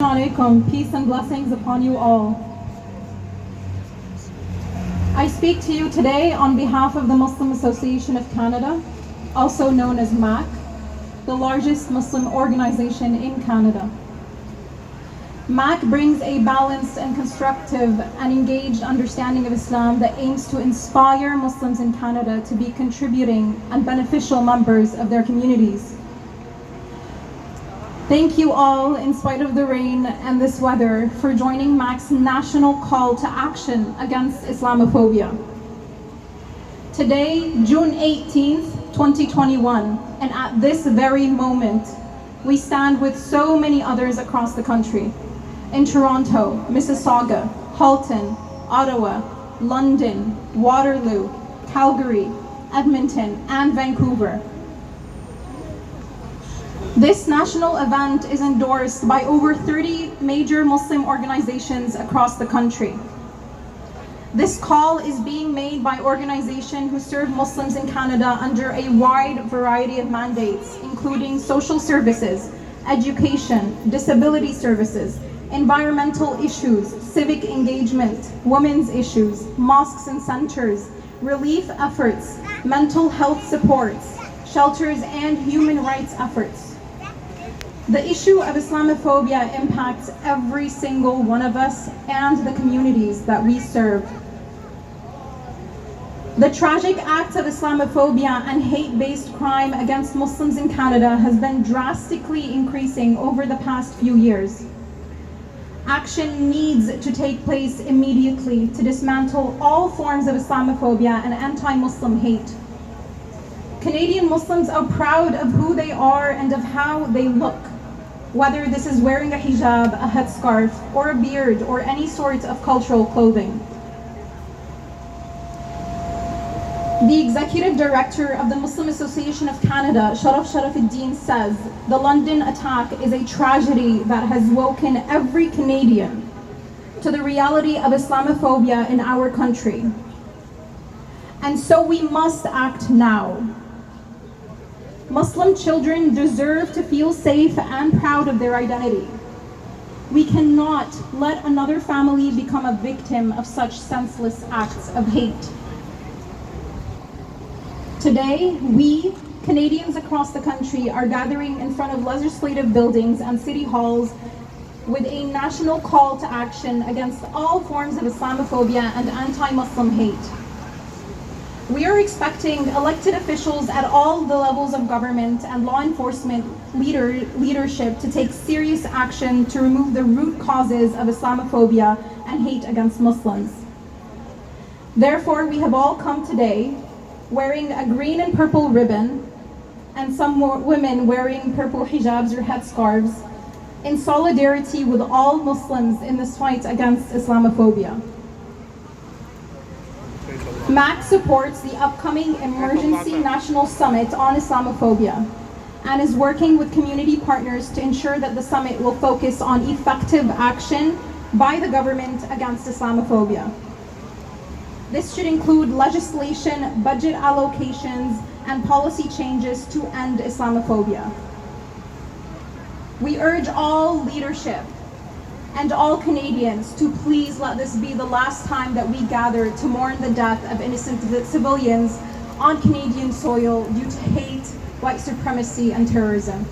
Alaikum, peace and blessings upon you all. I speak to you today on behalf of the Muslim Association of Canada, also known as MAC, the largest Muslim organization in Canada. MAC brings a balanced and constructive and engaged understanding of Islam that aims to inspire Muslims in Canada to be contributing and beneficial members of their communities. Thank you all, in spite of the rain and this weather, for joining MAC's national call to action against Islamophobia. Today, June 18th, 2021, and at this very moment, we stand with so many others across the country, in Toronto, Mississauga, Halton, Ottawa, London, Waterloo, Calgary, Edmonton, and Vancouver. This national event is endorsed by over 30 major Muslim organizations across the country. This call is being made by organizations who serve Muslims in Canada under a wide variety of mandates, including social services, education, disability services, environmental issues, civic engagement, women's issues, mosques and centers, relief efforts, mental health supports, shelters, and human rights efforts. The issue of Islamophobia impacts every single one of us and the communities that we serve. The tragic act of Islamophobia and hate-based crime against Muslims in Canada has been drastically increasing over the past few years. Action needs to take place immediately to dismantle all forms of Islamophobia and anti-Muslim hate. Canadian Muslims are proud of who they are and of how they look, whether this is wearing a hijab, a headscarf, or a beard, or any sort of cultural clothing. The Executive Director of the Muslim Association of Canada, Sharafuddin, says the London attack is a tragedy that has woken every Canadian to the reality of Islamophobia in our country. And so we must act now. Muslim children deserve to feel safe and proud of their identity. We cannot let another family become a victim of such senseless acts of hate. Today, we, Canadians across the country, are gathering in front of legislative buildings and city halls with a national call to action against all forms of Islamophobia and anti-Muslim hate. We are expecting elected officials at all the levels of government and law enforcement leadership to take serious action to remove the root causes of Islamophobia and hate against Muslims. Therefore, we have all come today wearing a green and purple ribbon, and some women wearing purple hijabs or headscarves, in solidarity with all Muslims in this fight against Islamophobia. MAC supports the upcoming Emergency National Summit on Islamophobia and is working with community partners to ensure that the summit will focus on effective action by the government against Islamophobia. This should include legislation, budget allocations, and policy changes to end Islamophobia. We urge all leadership and all Canadians to please let this be the last time that we gather to mourn the death of innocent civilians on Canadian soil due to hate, white supremacy, and terrorism.